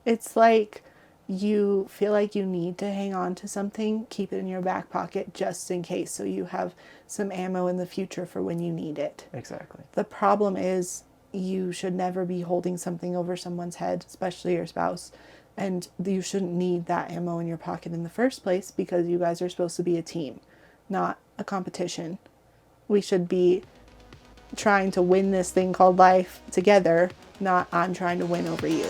It's like you feel like you need to hang on to something, keep it in your back pocket just in case, so you have some ammo in the future for when you need it. Exactly. The problem is you should never be holding something over someone's head, especially your spouse. And you shouldn't need that ammo in your pocket in the first place because you guys are supposed to be a team, not a competition. We should be trying to win this thing called life together, not I'm trying to win over you.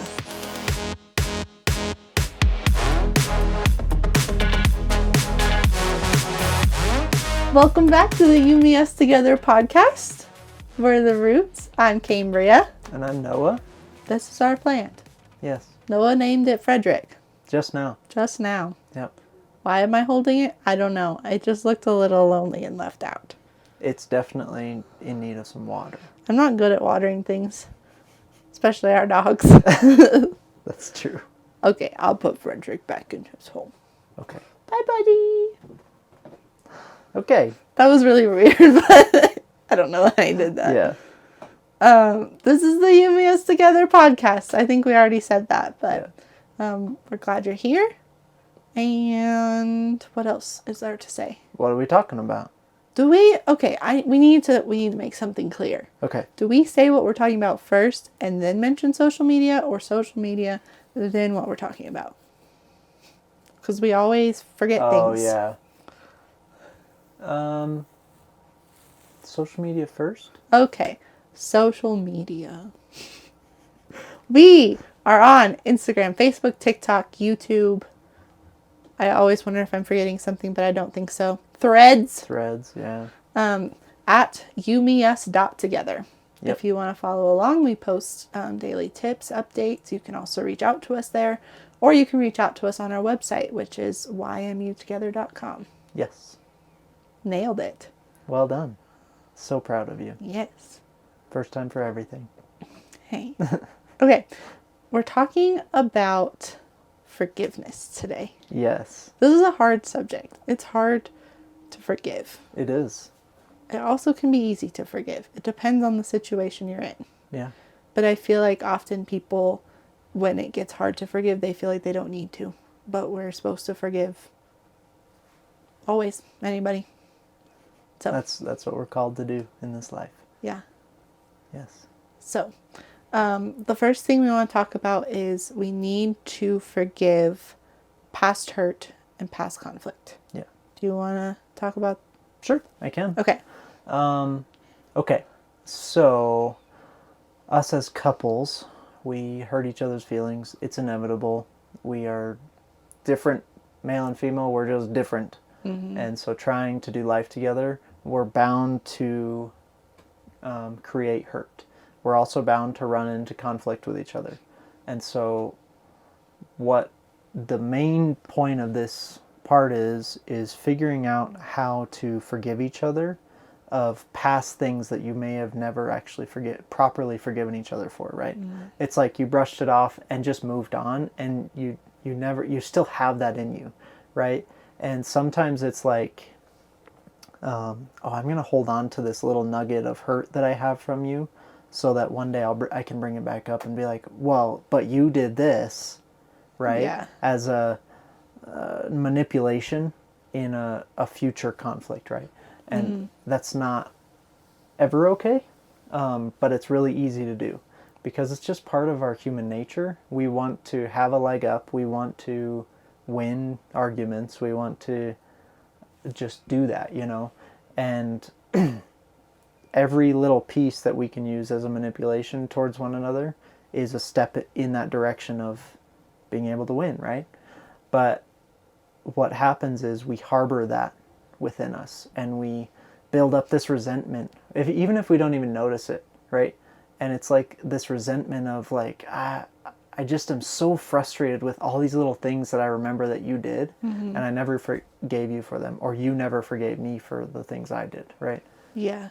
Welcome back to the You, Me, Us Together podcast. We're the Roots. I'm Cambria. And I'm Noah. This is our plant. Yes. Noah named it Frederick. Just now. Just now. Yep. Why am I holding it? I don't know. It just looked a little lonely and left out. It's definitely in need of some water. I'm not good at watering things, especially our dogs. That's true. Okay, I'll put Frederick back in his home. Okay. Bye, buddy. Okay. That was really weird, but I don't know why I did that. Yeah. This is the You, Me, Us Together podcast. I think we already said that, but we're glad you're here. And what else is there to say? What are we talking about? Do we? Okay, we need to make something clear. Okay. Do we say what we're talking about first and then mention social media, or social media then what we're talking about? Because we always forget things. Oh, yeah. Social media first? Okay, social media. We are on Instagram, Facebook, TikTok, YouTube. I always wonder if I'm forgetting something, but I don't think so. Threads. Yeah. At youmeus.together. Yep. If you want to follow along, we post daily tips, updates. You can also reach out to us there, or you can reach out to us on our website, which is ymutogether.com. Yes. Nailed it. Well done. So proud of you. Yes. First time for everything. Hey. Okay. We're talking about forgiveness today. Yes. This is a hard subject. It's hard to forgive. It is. It also can be easy to forgive. It depends on the situation you're in. Yeah. But I feel like often people, when it gets hard to forgive, they feel like they don't need to. But we're supposed to forgive always, anybody. So That's what we're called to do in this life. yeah. Yes. So the first thing we want to talk about is we need to forgive past hurt and past conflict. Yeah. Do you want to talk about? Sure, I can. Okay. Okay. So, us as couples, we hurt each other's feelings. It's inevitable. We are different, male and female. We're just different. Mm-hmm. And so trying to do life together, we're bound to create hurt. We're also bound to run into conflict with each other. And so what the main point of this part is figuring out how to forgive each other of past things that you may have never actually properly forgiven each other for, right? Mm-hmm. It's like you brushed it off and just moved on, and you still have that in you, right? And sometimes it's like, I'm going to hold on to this little nugget of hurt that I have from you so that one day I can bring it back up and be like, well, but you did this, right? Yeah. As a manipulation in a future conflict, right? And that's not ever okay, but it's really easy to do because it's just part of our human nature. We want to have a leg up. We want to win arguments. We want to just do that, and every little piece that we can use as a manipulation towards one another is a step in that direction of being able to win, right? But what happens is we harbor that within us and we build up this resentment, even if we don't even notice it, right? And it's like this resentment of like, I just am so frustrated with all these little things that I remember that you did, and I never forgave you for them, or you never forgave me for the things I did, right? Yeah.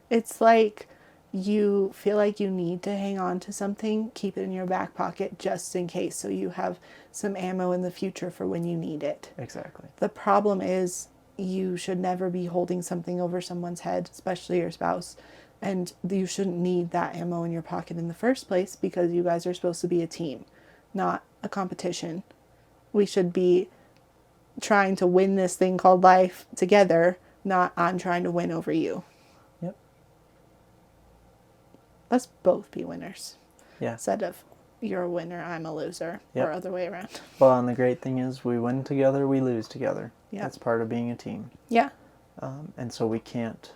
It's like you feel like you need to hang on to something, keep it in your back pocket just in case, so you have some ammo in the future for when you need it. Exactly. The problem is you should never be holding something over someone's head, especially your spouse. And you shouldn't need that ammo in your pocket in the first place because you guys are supposed to be a team, not a competition. We should be trying to win this thing called life together, not I'm trying to win over you. Yep. Let's both be winners. Yeah. Instead of you're a winner, I'm a loser, Yep. or other way around. Well, and the great thing is we win together, we lose together. Yeah. That's part of being a team. Yeah. And so we can't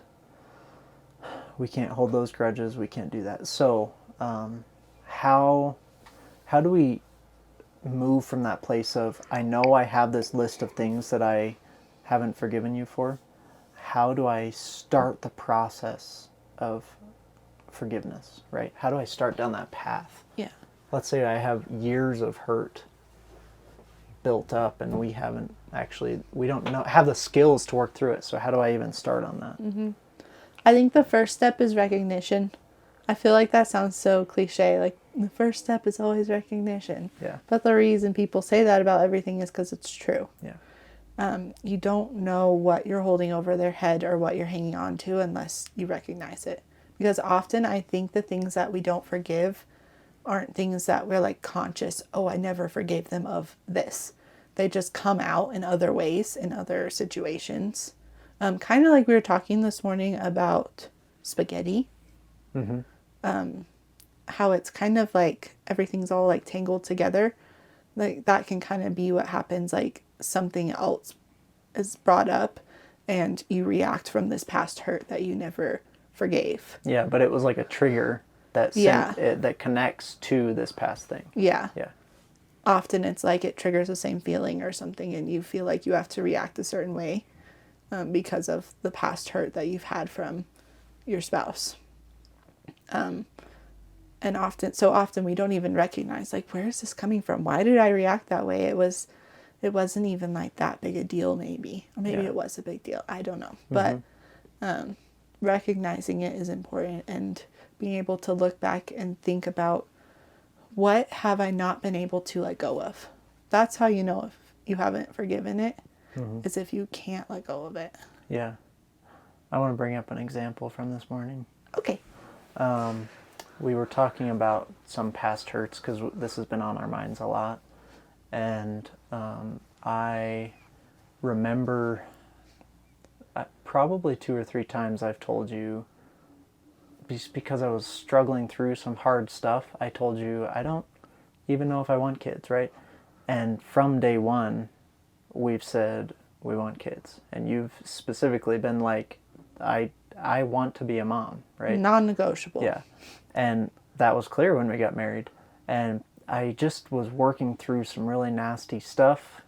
hold those grudges. We can't do that. So how do we move from that place of, I know I have this list of things that I haven't forgiven you for? How do I start the process of forgiveness, right? How do I start down that path? Yeah. Let's say I have years of hurt built up and we don't know, have the skills to work through it. So how do I even start on that? Mm-hmm. I think the first step is recognition. I feel like that sounds so cliche. Like, the first step is always recognition. Yeah. But the reason people say that about everything is because it's true. Yeah. You don't know what you're holding over their head or what you're hanging on to unless you recognize it. Because often I think the things that we don't forgive aren't things that we're like conscious, oh, I never forgave them of this. They just come out in other ways, in other situations. Kind of like we were talking this morning about spaghetti. Mm-hmm. How it's kind of like everything's all like tangled together. Like that can kind of be what happens, like something else is brought up and you react from this past hurt that you never forgave. Yeah, but it was like a trigger that that connects to this past thing. Yeah. Yeah. Often it's like it triggers the same feeling or something and you feel like you have to react a certain way because of the past hurt that you've had from your spouse. And often we don't even recognize, like, where is this coming from? Why did I react that way? It wasn't even like that big a deal, maybe. Or maybe Yeah. it was a big deal. I don't know. Mm-hmm. But recognizing it is important and being able to look back and think about, what have I not been able to let go of? That's how you know if you haven't forgiven it, is if you can't let go of it. Yeah. I want to bring up an example from this morning. Okay. We were talking about some past hurts because this has been on our minds a lot. And I remember probably 2 or 3 times I've told you, just because I was struggling through some hard stuff, I told you, I don't even know if I want kids, right? And from day one, we've said we want kids. And you've specifically been like, I want to be a mom, right? Non-negotiable. Yeah. And that was clear when we got married. And I just was working through some really nasty stuff,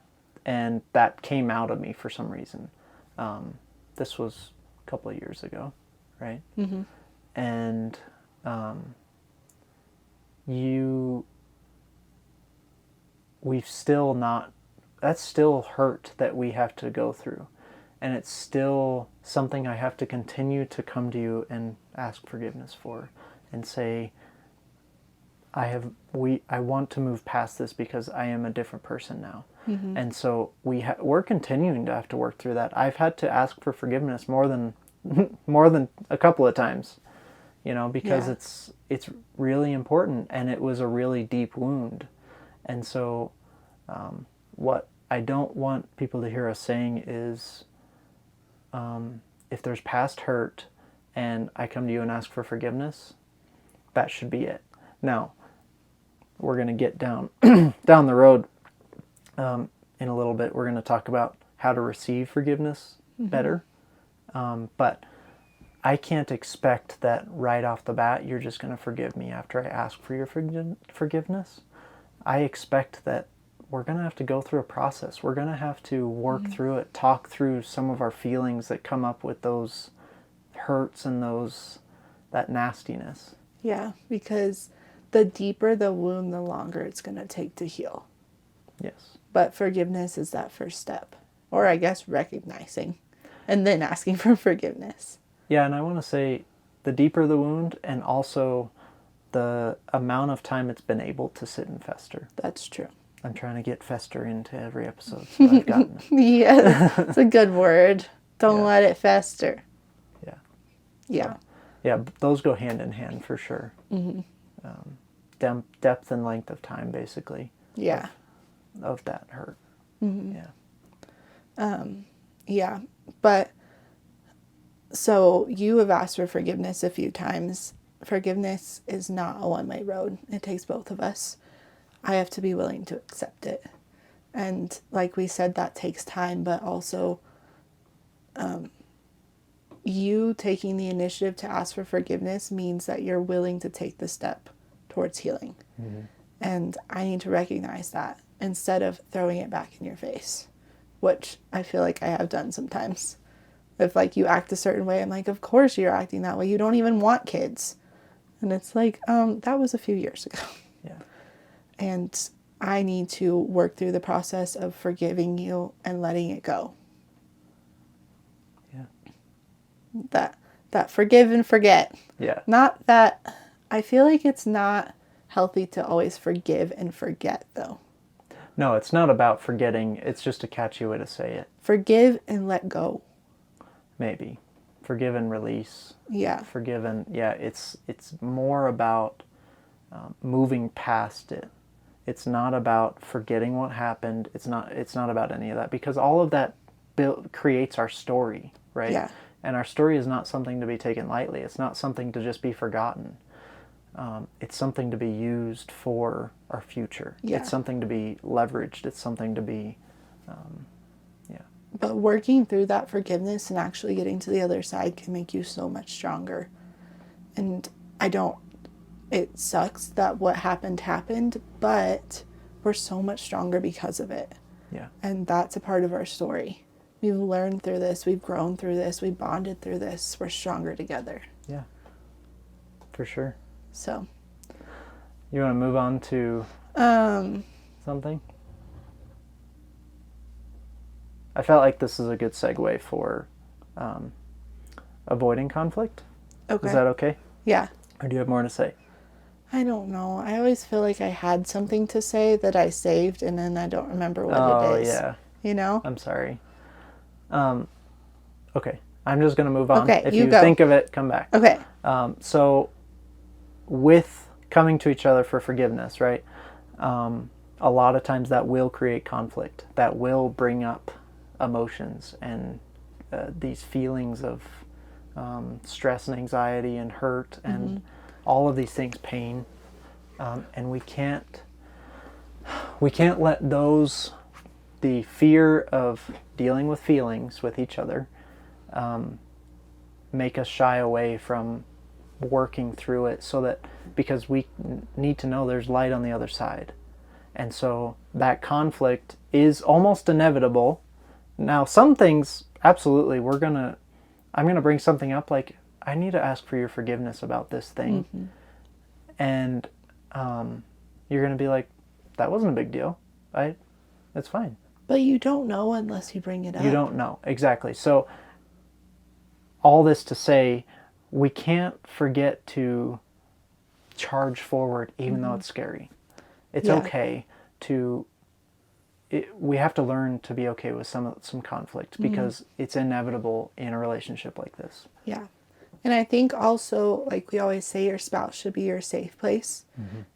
and that came out of me for some reason. This was a couple of years ago, right? Mm-hmm. And we've still not, that's still hurt that we have to go through. And it's still something I have to continue to come to you and ask forgiveness for and say, I want to move past this because I am a different person now. Mm-hmm. And so we're continuing to have to work through that. I've had to ask for forgiveness more than a couple of times, because it's really important, and it was a really deep wound. And so what I don't want people to hear us saying is, if there's past hurt and I come to you and ask for forgiveness, that should be it. Now, we're going to get down the road in a little bit. We're going to talk about how to receive forgiveness better. But I can't expect that right off the bat you're just going to forgive me after I ask for your forgiveness. I expect that we're going to have to go through a process. We're going to have to work through it, talk through some of our feelings that come up with those hurts and that nastiness. Yeah, because the deeper the wound, the longer it's going to take to heal. Yes. But forgiveness is that first step. Or I guess recognizing and then asking for forgiveness. Yeah, and I want to say the deeper the wound and also the amount of time it's been able to sit and fester. That's true. I'm trying to get fester into every episode, so I've gotten it. Yeah, it's a good word. Don't let it fester. Yeah. Yeah. So, yeah, those go hand in hand for sure. Mm-hmm. Depth and length of time, basically. Yeah. of that hurt. Yeah. Yeah. But so you have asked for forgiveness a few times. Forgiveness is not a one-way road. It takes both of us. I have to be willing to accept it. And like we said, that takes time, but also you taking the initiative to ask for forgiveness means that you're willing to take the step towards healing. And I need to recognize that instead of throwing it back in your face, which I feel like I have done sometimes. If like you act a certain way, I'm like, of course you're acting that way. You don't even want kids. And it's like, that was a few years ago. Yeah. And I need to work through the process of forgiving you and letting it go. Yeah. That forgive and forget. Yeah. Not that, I feel like it's not healthy to always forgive and forget though. No, it's not about forgetting. It's just a catchy way to say it. Forgive and let go. Maybe. Forgive and release. Yeah. Forgive and, yeah, it's more about moving past it. It's not about forgetting what happened. It's not about any of that, because all of that creates our story, right? Yeah. And our story is not something to be taken lightly. It's not something to just be forgotten. It's something to be used for our future. Yeah. It's something to be leveraged. It's something to be, yeah. But working through that forgiveness and actually getting to the other side can make you so much stronger. And it sucks that what happened, but we're so much stronger because of it. Yeah. And that's a part of our story. We've learned through this, we've grown through this, we bonded through this, we're stronger together. Yeah. For sure. So. You want to move on to something? I felt like this is a good segue for avoiding conflict. Okay. Is that okay? Yeah. Or do you have more to say? I don't know. I always feel like I had something to say that I saved and then I don't remember what it is. Oh, yeah. You know? I'm sorry. Okay. I'm just going to move on. Okay, if you you go. think of it, come back. Okay. So with coming to each other for forgiveness, right? A lot of times that will create conflict. That will bring up emotions and these feelings of stress and anxiety and hurt and all of these things, pain. And we can't let those, the fear of dealing with feelings with each other, make us shy away from working through it, so that, because we need to know there's light on the other side. And so that conflict is almost inevitable. Now, some things, absolutely, I'm going to bring something up like, I need to ask for your forgiveness about this thing. Mm-hmm. And you're going to be like, that wasn't a big deal. That's fine. But you don't know unless you bring it up. You don't know. Exactly. So all this to say, we can't forget to charge forward even though it's scary. It's okay to... we have to learn to be okay with some conflict, because it's inevitable in a relationship like this. Yeah. And I think also, like we always say, your spouse should be your safe place.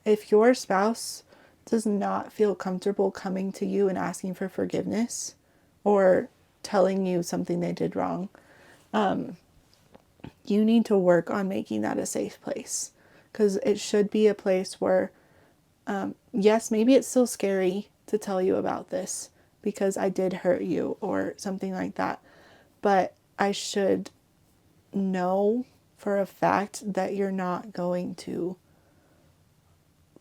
If your spouse does not feel comfortable coming to you and asking for forgiveness or telling you something they did wrong, you need to work on making that a safe place. Because it should be a place where, yes, maybe it's still scary to tell you about this because I did hurt you or something like that. But I should know for a fact that you're not going to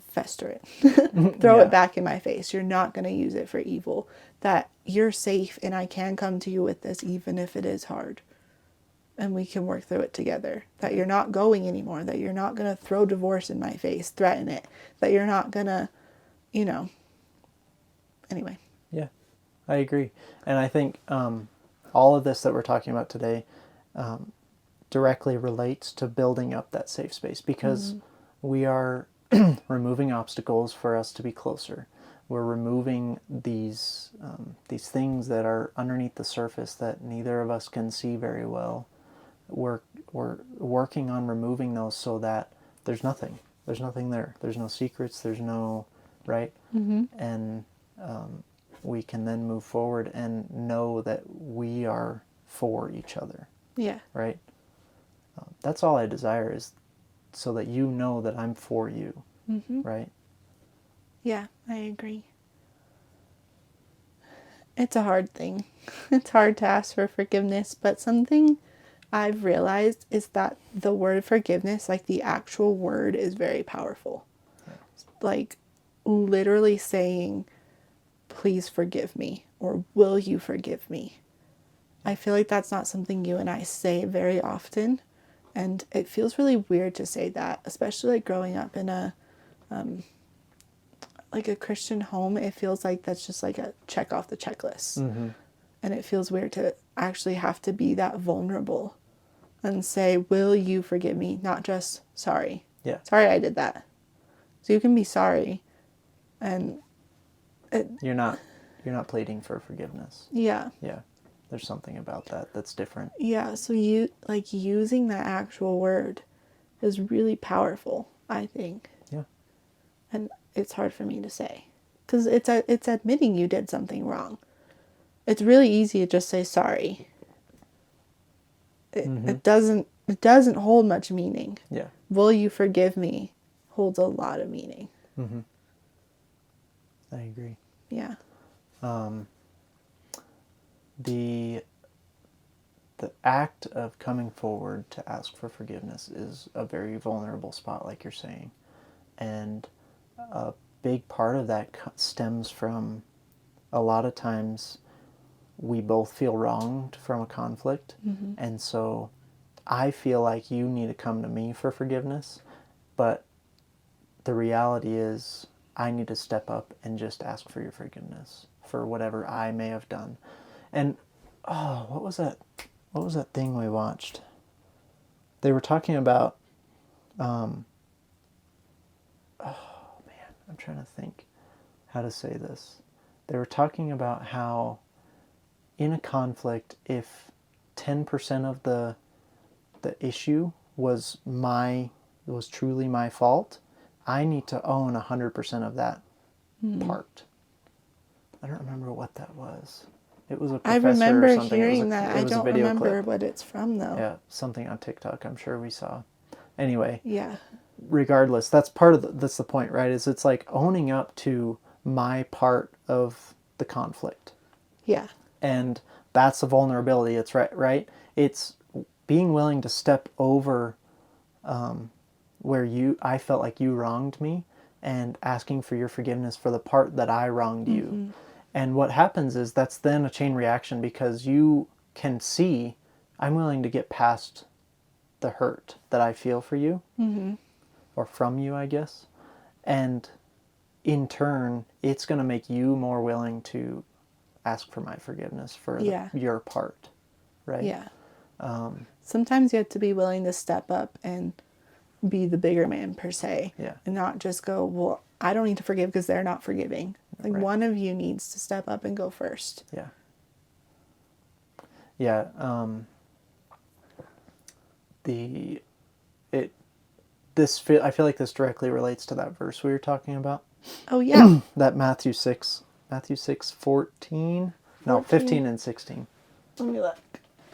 fester it, throw it back in my face. You're not going to use it for evil. That you're safe and I can come to you with this even if it is hard. And we can work through it together. That you're not going anymore. That you're not going to throw divorce in my face, threaten it. That you're not going to, anyway. Yeah, I agree. And I think all of this that we're talking about today directly relates to building up that safe space, because we are removing obstacles for us to be closer. We're removing these things that are underneath the surface that neither of us can see very well. We're working on removing those so that there's nothing there. There's no secrets. There's no right? Mm-hmm. And we can then move forward and know that we are for each other, Yeah. right? That's all I desire, is so that you know that I'm for you, Mm-hmm. right? Yeah, I agree. It's a hard thing. It's hard to ask for forgiveness, but something I've realized is that the word forgiveness, like the actual word, is very powerful. Yeah. Like literally saying, please forgive me, or will you forgive me? I feel like that's not something you and I say very often. And it feels really weird to say that, especially like growing up in a like a Christian home. It feels like that's just like a check off the checklist. Mm-hmm. And it feels weird to actually have to be that vulnerable and say, will you forgive me? Not just sorry. Yeah. Sorry I did that. So you can be sorry and You're not pleading for forgiveness. yeah. Yeah. There's something about that that's different. Yeah, so you like using that actual word is really powerful, I think. Yeah. And it's hard for me to say cuz it's admitting you did something wrong. It's really easy to just say sorry. It doesn't hold much meaning. Yeah. Will you forgive me holds a lot of meaning. Mm-hmm. I agree. Yeah. The act of coming forward to ask for forgiveness is a very vulnerable spot, like you're saying, and a big part of that stems from a lot of times we both feel wronged from a conflict, and so I feel like you need to come to me for forgiveness, but the reality is I need to step up and just ask for your forgiveness for whatever I may have done. And oh, what was that? What was that thing we watched? They were talking about. Oh man, I'm trying to think how to say this. They were talking about how in a conflict, if 10% of the issue was truly my fault, I need to own 100% of that part. I don't remember what that was. It was a I professor or remember something. hearing that. It I was a don't video remember clip. what it's from though. Yeah, something on TikTok. I'm sure we saw. Anyway, Yeah. regardless, that's part of that's the point, right? Is it's like owning up to my part of the conflict, Yeah. and that's the vulnerability. It's right. It's being willing to step over where I felt like you wronged me, and asking for your forgiveness for the part that I wronged you. And what happens is that's then a chain reaction, because you can see I'm willing to get past the hurt that I feel for you, or from you, I guess. And in turn, it's going to make you more willing to ask for my forgiveness for your part, right? Yeah. Sometimes you have to be willing to step up and be the bigger man per se. Yeah. And not just go, well, I don't need to forgive because they're not forgiving. Like Right. one of you needs to step up and go first. Yeah. Yeah. I feel like this directly relates to that verse we were talking about. Oh yeah. That Matthew 6:14. No, 15 and 16. Let me look.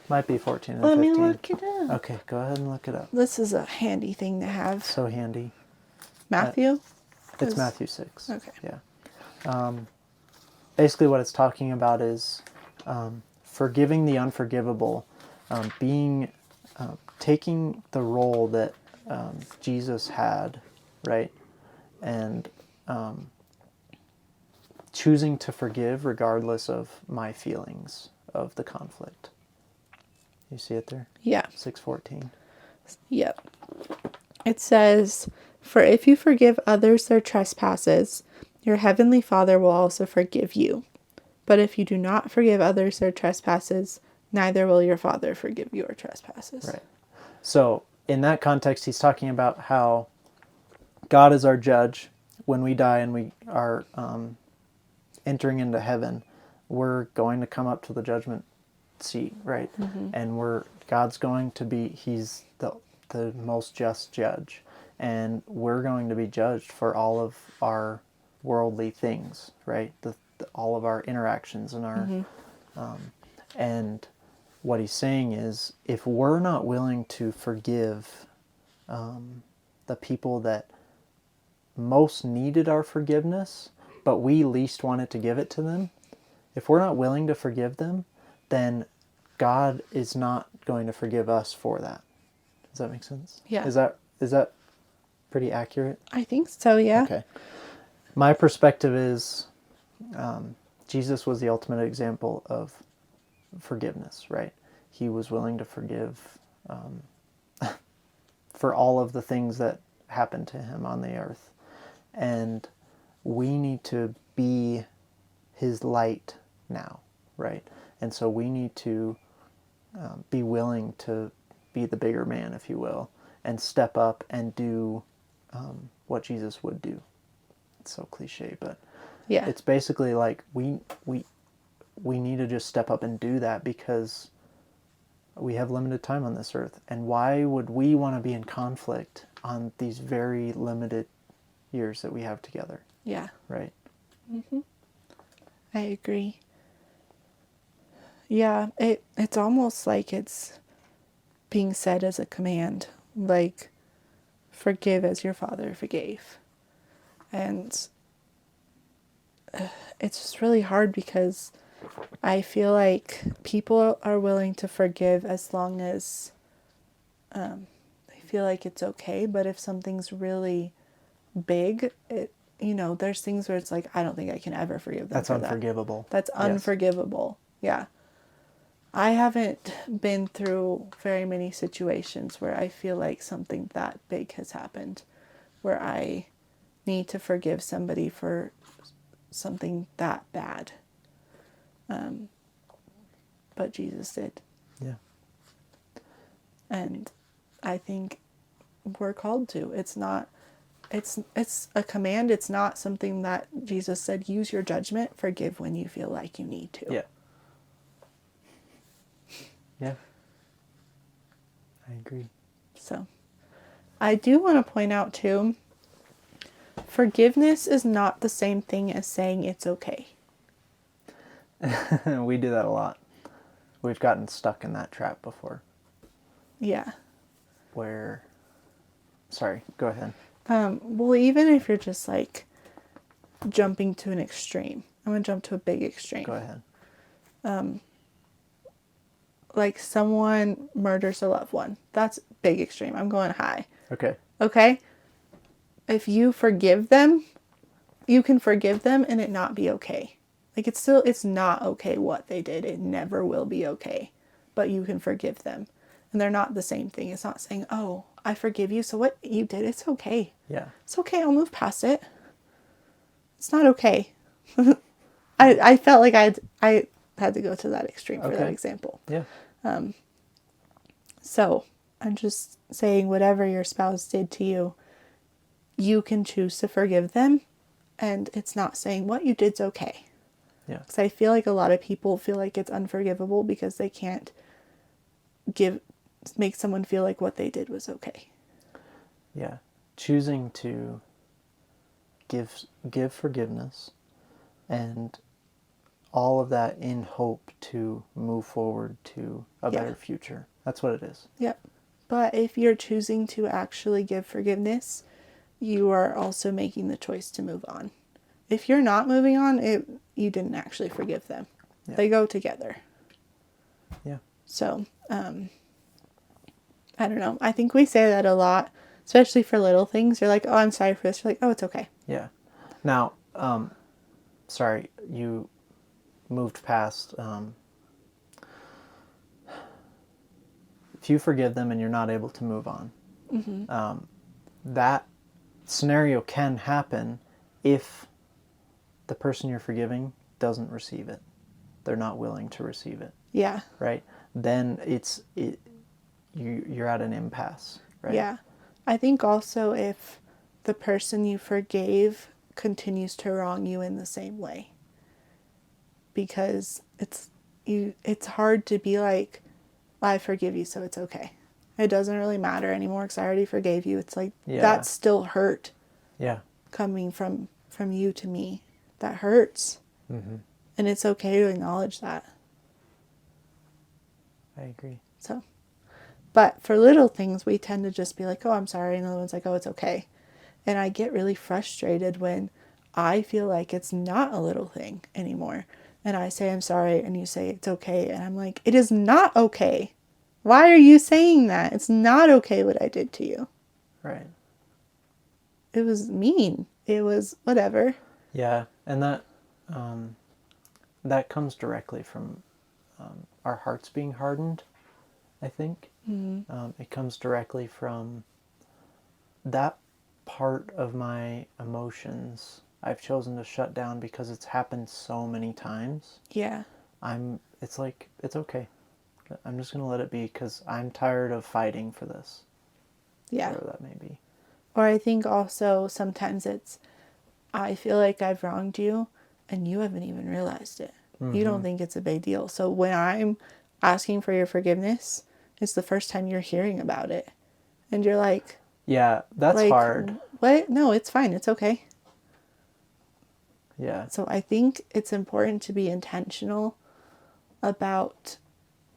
Might be 14 and Let 15. me look it up. Okay, go ahead and look it up. This is a handy thing to have. So handy. Matthew? It's Matthew 6. Okay. Yeah. Basically what it's talking about is forgiving the unforgivable, taking the role that Jesus had, right? And choosing to forgive regardless of my feelings of the conflict. You see it there? Yeah. 6:14. Yep. It says, "For if you forgive others their trespasses, your heavenly Father will also forgive you. But if you do not forgive others their trespasses, neither will your Father forgive your trespasses." Right. So in that context, he's talking about how God is our judge. When we die and we are entering into heaven, we're going to come up to the judgment seat, right? And God's going to be, he's the most just judge, and we're going to be judged for all of our worldly things, right? All of our interactions and our and what he's saying is, if we're not willing to forgive the people that most needed our forgiveness, but we least wanted to give it to them, if we're not willing to forgive them, then God is not going to forgive us for that. Does that make sense? Yeah. Is that pretty accurate? I think so, yeah. Okay. My perspective is Jesus was the ultimate example of forgiveness, right? He was willing to forgive for all of the things that happened to him on the earth. And we need to be his light now, right? And so we need to be willing to be the bigger man, if you will, and step up and do what Jesus would do. It's so cliche, but Yeah. it's basically like we need to just step up and do that, because we have limited time on this earth. And why would we want to be in conflict on these very limited years that we have together, Yeah. right? I agree. Yeah, it's almost like it's being said as a command, like, forgive as your Father forgave. And it's just really hard, because I feel like people are willing to forgive as long as they feel like it's okay. But if something's really big, there's things where it's like, I don't think I can ever forgive them That's for unforgivable. that. That's Yes. unforgivable. Yeah. I haven't been through very many situations where I feel like something that big has happened, where I need to forgive somebody for something that bad. But Jesus did. Yeah. And I think we're called to. It's a command. It's not something that Jesus said, use your judgment, forgive when you feel like you need to. Yeah. Yeah. I agree. So I do want to point out too, forgiveness is not the same thing as saying it's okay. We do that a lot. We've gotten stuck in that trap before. Yeah. Sorry, go ahead. Well, even if you're just like jumping to an extreme, I'm going to jump to a big extreme. Go ahead. Like someone murders a loved one. That's big extreme. I'm going high. Okay. Okay? If you forgive them, you can forgive them and it not be okay. Like it's not okay what they did. It never will be okay. But you can forgive them. And they're not the same thing. It's not saying, oh, I forgive you, so what you did, it's okay. Yeah. It's okay, I'll move past it. It's not okay. I felt like I had to go to that extreme for that Okay. example. Yeah. So I'm just saying, whatever your spouse did to you, you can choose to forgive them. And it's not saying what you did's okay. Yeah. Because I feel like a lot of people feel like it's unforgivable because they can't make someone feel like what they did was okay. Yeah. Choosing to give forgiveness, and all of that in hope to move forward to a better future. That's what it is. Yep. But if you're choosing to actually give forgiveness, you are also making the choice to move on. If you're not moving on, you didn't actually forgive them. Yeah. They go together. Yeah. So, I don't know. I think we say that a lot, especially for little things. You're like, oh, I'm sorry for this. You're like, oh, it's okay. Yeah. Now, sorry, you moved past. If you forgive them and you're not able to move on, that scenario can happen if the person you're forgiving doesn't receive it. They're not willing to receive it. Yeah. Right? Then you're at an impasse, right? Yeah. I think also if the person you forgave continues to wrong you in the same way. Because it's hard to be like, I forgive you, so it's okay. It doesn't really matter anymore because I already forgave you. It's like, Yeah. that's still hurt Yeah. coming from from you to me that hurts. Mm-hmm. And it's okay to acknowledge that. I agree. So, but for little things, we tend to just be like, oh, I'm sorry. And the other one's like, oh, it's okay. And I get really frustrated when I feel like it's not a little thing anymore. And I say, I'm sorry. And you say, it's okay. And I'm like, it is not okay. Why are you saying that? It's not okay what I did to you. Right. It was mean. It was whatever. Yeah. And that comes directly from our hearts being hardened, I think. Mm-hmm. It comes directly from that part of my emotions I've chosen to shut down because it's happened so many times. Yeah. It's like, it's okay. I'm just going to let it be because I'm tired of fighting for this. Yeah. Whatever that may be. Or I think also sometimes it's, I feel like I've wronged you and you haven't even realized it. Mm-hmm. You don't think it's a big deal. So when I'm asking for your forgiveness, it's the first time you're hearing about it. And you're like, Yeah, that's hard. What? No, it's fine. It's okay. Yeah. So I think it's important to be intentional about,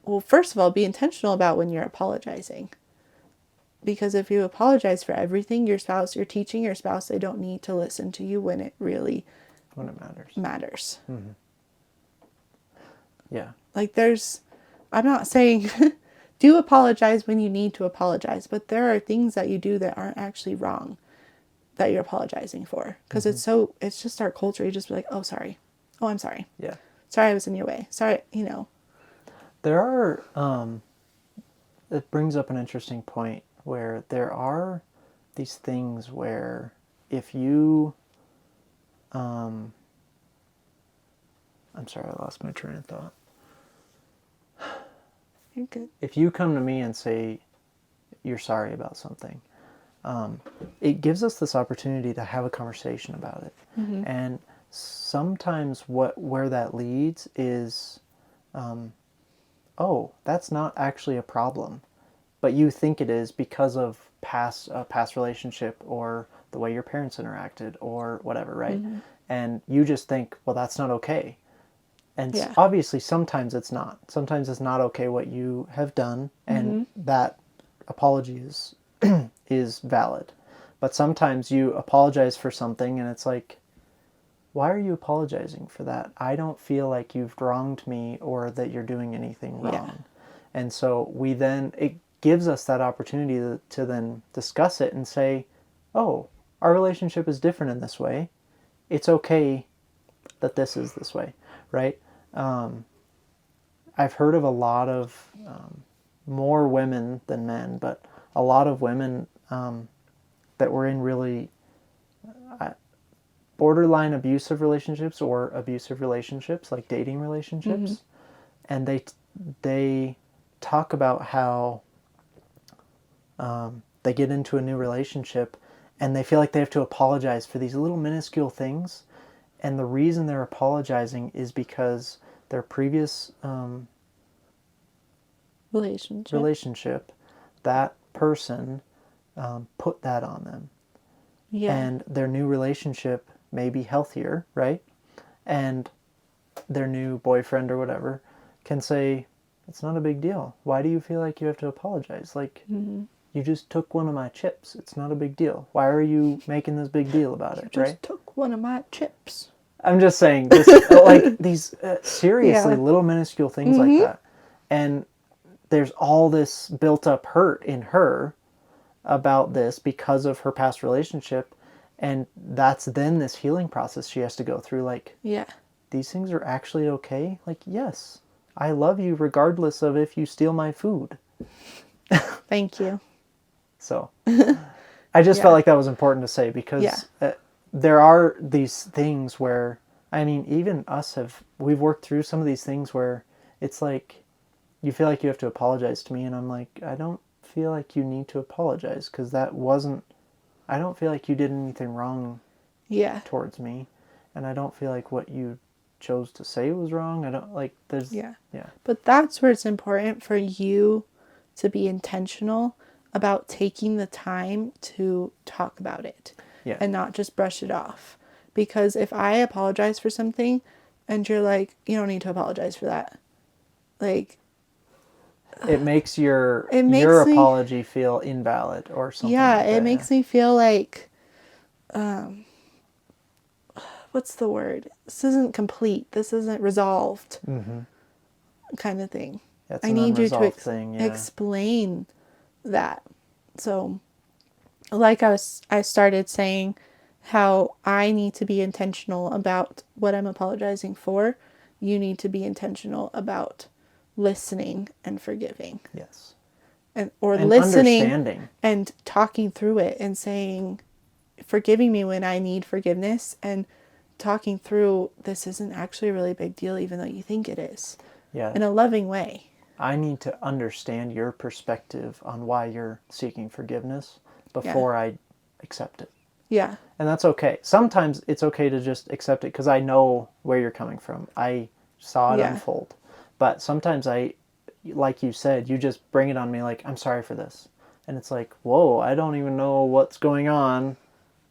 well, first of all, be intentional about when you're apologizing. Because if you apologize for everything, you're teaching your spouse they don't need to listen to you when it really matters. Mm-hmm. Yeah. Like I'm not saying do apologize when you need to apologize, but there are things that you do that aren't actually wrong that you're apologizing for. Because it's just our culture. You just be like, oh, sorry. Oh, I'm sorry. Yeah. Sorry I was in your way. Sorry, There are, it brings up an interesting point where there are these things where if you, I'm sorry, I lost my train of thought. You're good. If you come to me and say you're sorry about something, it gives us this opportunity to have a conversation about it. Mm-hmm. And sometimes where that leads is, oh, that's not actually a problem, but you think it is because of past relationship or the way your parents interacted or whatever, right? Mm-hmm. And you just think, well, that's not okay. And Yeah. obviously, sometimes it's not. Sometimes it's not okay what you have done, and that apology is valid. But sometimes you apologize for something, and it's like, why are you apologizing for that? I don't feel like you've wronged me or that you're doing anything wrong. Yeah. And so it gives us that opportunity to then discuss it and say, oh, our relationship is different in this way. It's okay that this is this way, right? I've heard of a lot of more women than men, but a lot of women that were in really borderline abusive relationships or abusive relationships, like dating relationships, and they talk about how they get into a new relationship and they feel like they have to apologize for these little minuscule things, and the reason they're apologizing is because their previous relationship, that person put that on them. Yeah. And their new relationship may be healthier, right? And their new boyfriend or whatever can say, it's not a big deal. Why do you feel like you have to apologize? Like, you just took one of my chips. It's not a big deal. Why are you making this big deal about it, You right? just took one of my chips. I'm just saying, this, like these seriously little minuscule things like that. And there's all this built up hurt in her about this because of her past relationship. And that's then this healing process she has to go through. Like, these things are actually okay. Like, yes, I love you regardless of if you steal my food. Thank you. So I just felt like that was important to say because there are these things where, I mean, even us we've worked through some of these things where it's like, you feel like you have to apologize to me. And I'm like, I don't feel like you need to apologize because I don't feel like you did anything wrong towards me. And I don't feel like what you chose to say was wrong. I don't like there's But that's where it's important for you to be intentional about taking the time to talk about it and not just brush it off. Because if I apologize for something and you're like, you don't need to apologize for that. Like, It makes your It makes me- apology feel invalid or something yeah, like that. it makes me feel like, what's the word? This isn't complete. This isn't resolved. Kind of thing. That's I an need you to unresolved thing, yeah. explain that. So, I started saying how I need to be intentional about what I'm apologizing for. You need to be intentional about listening and forgiving, Yes. or And listening understanding. and talking through it and saying, forgiving me when I need forgiveness, and talking through, this isn't actually a really big deal, even though you think it is, Yeah. in a loving way. I need to understand your perspective on why you're seeking forgiveness before I accept it. Yeah. And that's okay. Sometimes it's okay to just accept it because I know where you're coming from. I saw it Yeah. unfold. But sometimes like you said, you just bring it on me like, I'm sorry for this. And it's like, whoa, I don't even know what's going on.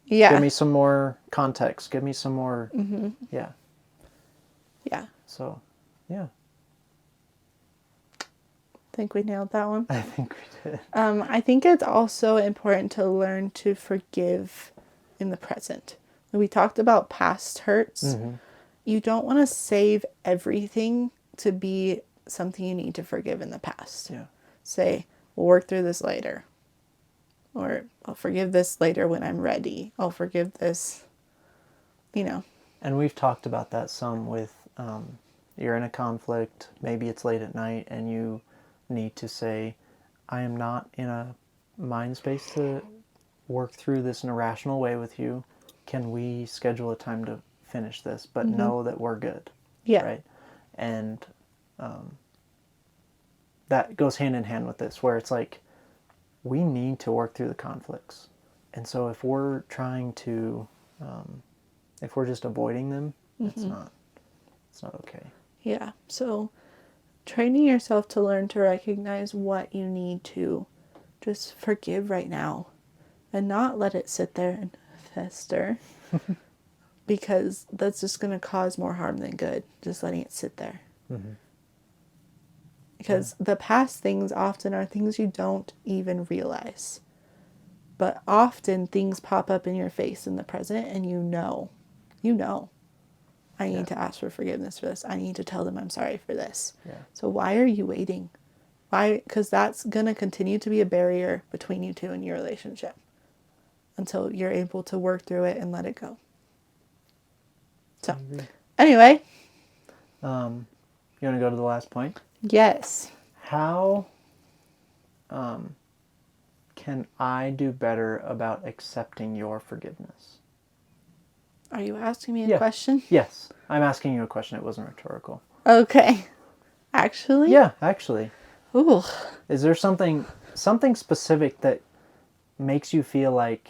Yeah. Give me some more context. Give me some more. Yeah. Yeah. So, yeah. Think we nailed that one. I think we did. I think it's also important to learn to forgive in the present. When we talked about past hurts, you don't want to save everything to be something you need to forgive in the past. Yeah. Say, we'll work through this later. Or I'll forgive this later when I'm ready. I'll forgive this, you know. And we've talked about that some with you're in a conflict, maybe it's late at night, and you need to say, I am not in a mind space to work through this in a rational way with you. Can we schedule a time to finish this, but know that we're good? Yeah. Right? And that goes hand in hand with this, where it's like, we need to work through the conflicts. And so if we're trying to, if we're just avoiding them, it's not okay. Yeah. So training yourself to learn to recognize what you need to just forgive right now and not let it sit there and fester because that's just going to cause more harm than good, just letting it sit there. Because the past things often are things you don't even realize. But often things pop up in your face in the present and you know, I need to ask for forgiveness for this. I need to tell them I'm sorry for this. Yeah. So why are you waiting? Why? Because that's going to continue to be a barrier between you two and your relationship until you're able to work through it and let it go. So, anyway. You want to go to the last point? Yes. How can I do better about accepting your forgiveness? Are you asking me a question? Yes. I'm asking you a question. It wasn't rhetorical. Okay. Actually? Yeah, actually. Ooh. Is there something specific that makes you feel like,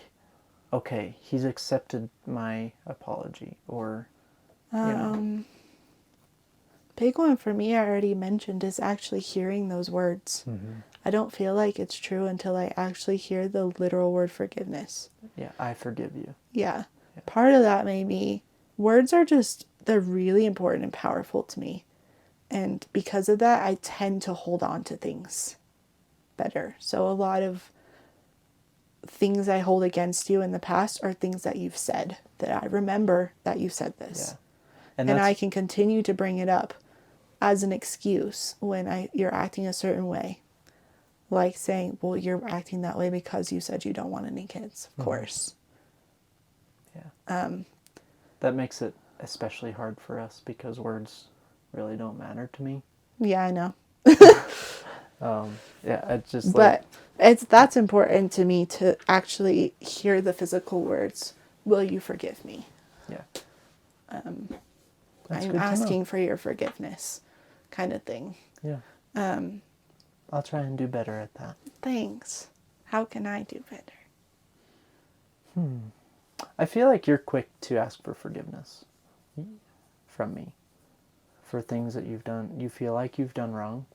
okay, he's accepted my apology, or, you know? Big one for me, I already mentioned, is actually hearing those words. I don't feel like it's true until I actually hear the literal word forgiveness. Yeah, I forgive you. Yeah. Part of that maybe, words are just, they're really important and powerful to me. And because of that, I tend to hold on to things better. So a lot of things I hold against you in the past are things that you've said, that I remember that you said this. Yeah. And I can continue to bring it up as an excuse when you're acting a certain way. Like saying, well, you're acting that way because you said you don't want any kids. Of course. Yeah. That makes it especially hard for us because words really don't matter to me. Yeah, I know. Yeah, it's just But that's important to me to actually hear the physical words. Will you forgive me? Yeah. I'm good to know. asking for your forgiveness, kind of thing. Yeah. I'll try and do better at that. Thanks. How can I do better? I feel like you're quick to ask for forgiveness from me for things that you've done, you feel like you've done wrong.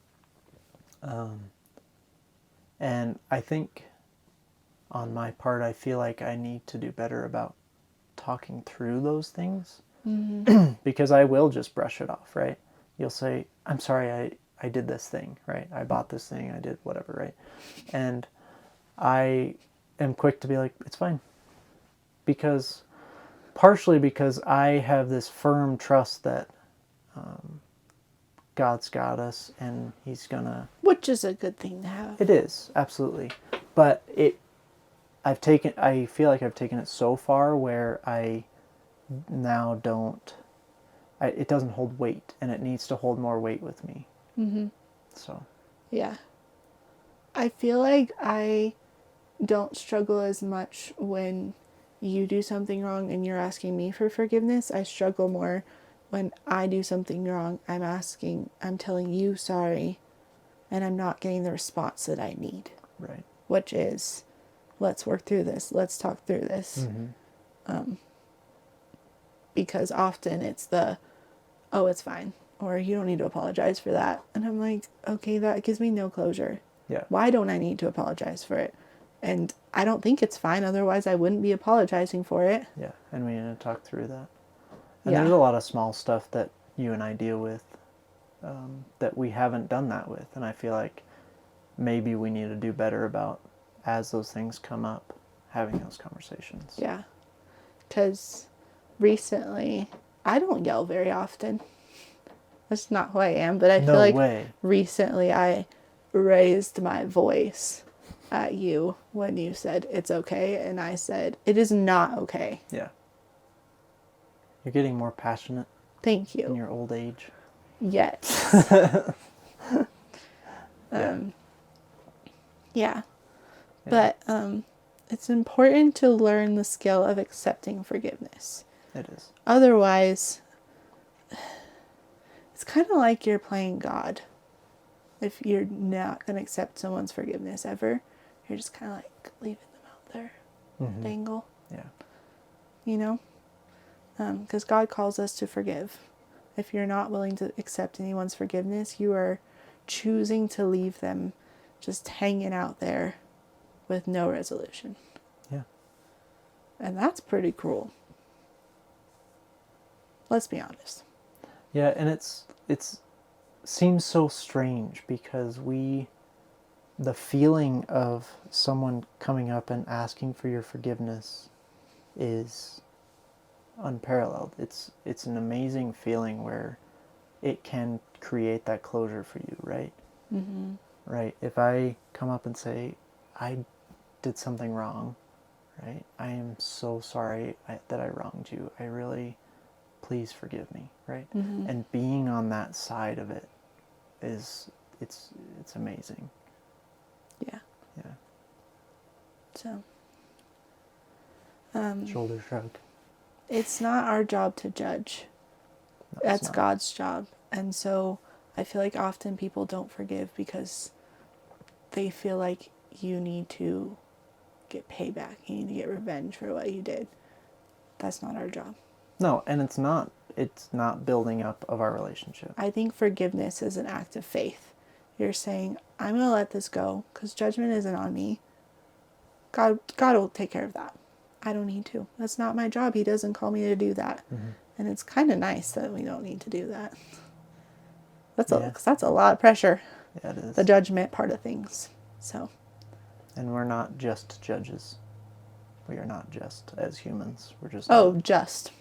And I think on my part, I feel like I need to do better about talking through those things. Because I will just brush it off, right? You'll say, I'm sorry, I did this thing, right? I bought this thing, I did whatever, right? And I am quick to be like, it's fine. Partially because I have this firm trust that God's got us and he's gonna... Which is a good thing to have. It is, absolutely. But I feel like I've taken it so far where I now it doesn't hold weight, and it needs to hold more weight with me. Mm-hmm. So. Yeah. I feel like I don't struggle as much when you do something wrong and you're asking me for forgiveness. I struggle more when I do something wrong. I'm telling you sorry, and I'm not getting the response that I need. Right. Which is, let's work through this. Let's talk through this. Mm-hmm. Because often it's oh, it's fine. Or you don't need to apologize for that. And I'm like, okay, that gives me no closure. Yeah. Why don't I need to apologize for it? And I don't think it's fine. Otherwise, I wouldn't be apologizing for it. Yeah. And we need to talk through that. And Yeah. there's a lot of small stuff that you and I deal with that we haven't done that with. And I feel like maybe we need to do better about, as those things come up, having those conversations. Yeah. Because recently, I don't yell very often. That's not who I am, but I feel like recently I raised my voice at you when you said it's okay, and I said it is not okay. Yeah. You're getting more passionate. Thank you. In your old age. Yes. Yeah. But it's important to learn the skill of accepting forgiveness. It is. Otherwise, it's kind of like you're playing God. If you're not going to accept someone's forgiveness ever, you're just kind of like leaving them out there. Dangle. Yeah. You know? Because God calls us to forgive. If you're not willing to accept anyone's forgiveness, you are choosing to leave them just hanging out there with no resolution. Yeah. And that's pretty cruel. Let's be honest. Yeah, and it's seems so strange because the feeling of someone coming up and asking for your forgiveness is unparalleled. It's an amazing feeling where it can create that closure for you, right? Mm-hmm. Right. If I come up and say, I did something wrong, right? I am so sorry that I wronged you. I really, please forgive me, right? Mm-hmm. And being on that side of it it's amazing. Yeah. Yeah. So. Shoulder shrug. It's not our job to judge. That's God's job. And so I feel like often people don't forgive because they feel like you need to get payback. You need to get revenge for what you did. That's not our job. No, and it's not building up of our relationship. I think forgiveness is an act of faith. You're saying, I'm going to let this go because judgment isn't on me. God will take care of that. I don't need to. That's not my job. He doesn't call me to do that. Mm-hmm. And it's kind of nice that we don't need to do that. That's a lot of pressure. Yeah, it is. The judgment part of things. So. And we're not just judges. We are not just as humans. We're just. Just.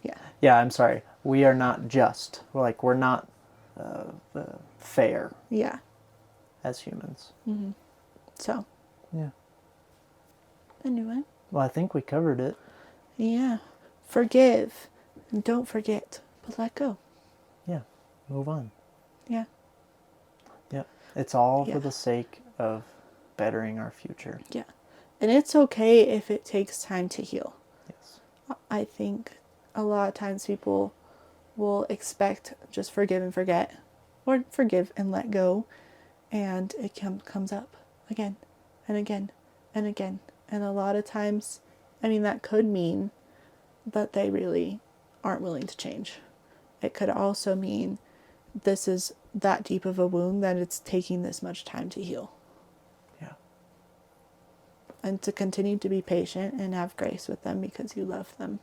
Yeah. Yeah, I'm sorry. We are not just. We're not fair. Yeah. As humans. Mm-hmm. So. Yeah. Anyway. Well, I think we covered it. Yeah. Forgive. And don't forget. But let go. Yeah. Move on. Yeah. Yeah. It's all for the sake of bettering our future. Yeah. And it's okay if it takes time to heal. Yes. I think a lot of times people will expect just forgive and forget. Or forgive and let go. And it comes up again and again and again. And a lot of times, that could mean that they really aren't willing to change. It could also mean this is that deep of a wound that it's taking this much time to heal. Yeah. And to continue to be patient and have grace with them because you love them.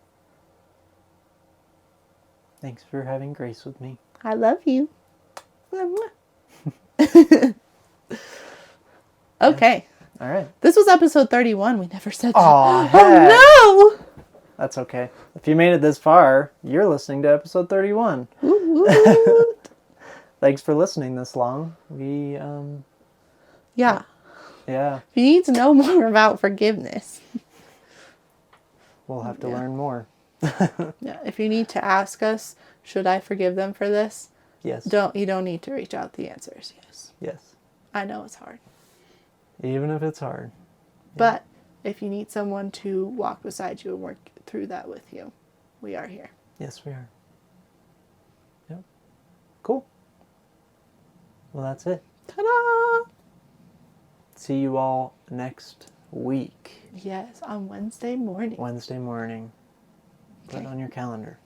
Thanks for having grace with me. I love you. Okay. All right. This was episode 31. We never said that. Aw, heck. Oh, no! That's okay. If you made it this far, you're listening to episode 31. Woot. Thanks for listening this long. We, Yeah. yeah, If you need to know more about forgiveness, we'll have to Yeah. learn more. yeah, if you need to ask us, should I forgive them for this? Yes. You don't need to reach out. The answer is yes. Yes. I know it's hard. Even if it's hard. But if you need someone to walk beside you and work through that with you, we are here. Yes, we are. Yep. Cool. Well, that's it. Ta-da! See you all next week. Yes, on Wednesday morning. Wednesday morning. Put it Okay. on your calendar.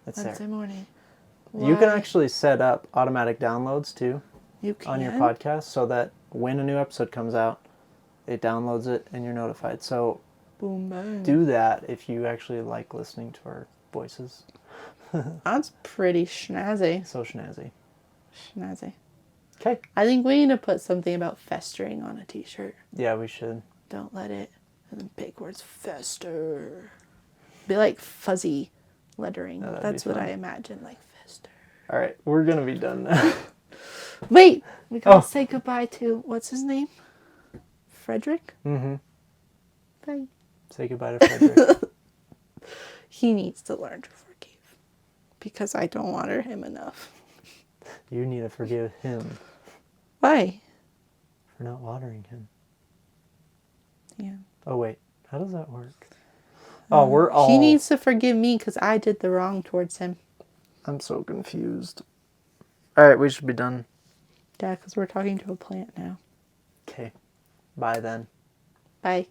It's Wednesday there. morning. You can Why? actually set up automatic downloads too You can. on your podcast so that when a new episode comes out, it downloads it and you're notified. So Boom, boom. do that if you actually like listening to our voices. That's pretty snazzy. So snazzy. Snazzy. Okay. I think we need to put something about festering on a t-shirt. Yeah, we should. Don't let it. And then big words, fester. Be like fuzzy lettering. Oh, that'd That's be what fun. I imagine, like fester. All right, we're going to be done now. Wait! We gotta Oh. say goodbye to, what's his name? Frederick? Mm-hmm. Bye. Say goodbye to Frederick. He needs to learn to forgive. Because I don't water him enough. You need to forgive him Why? for not watering him. Yeah. Oh, wait. How does that work? Oh, we're all... He needs to forgive me because I did the wrong towards him. I'm so confused. All right, we should be done. Yeah, because we're talking to a plant now. Okay. Bye then. Bye.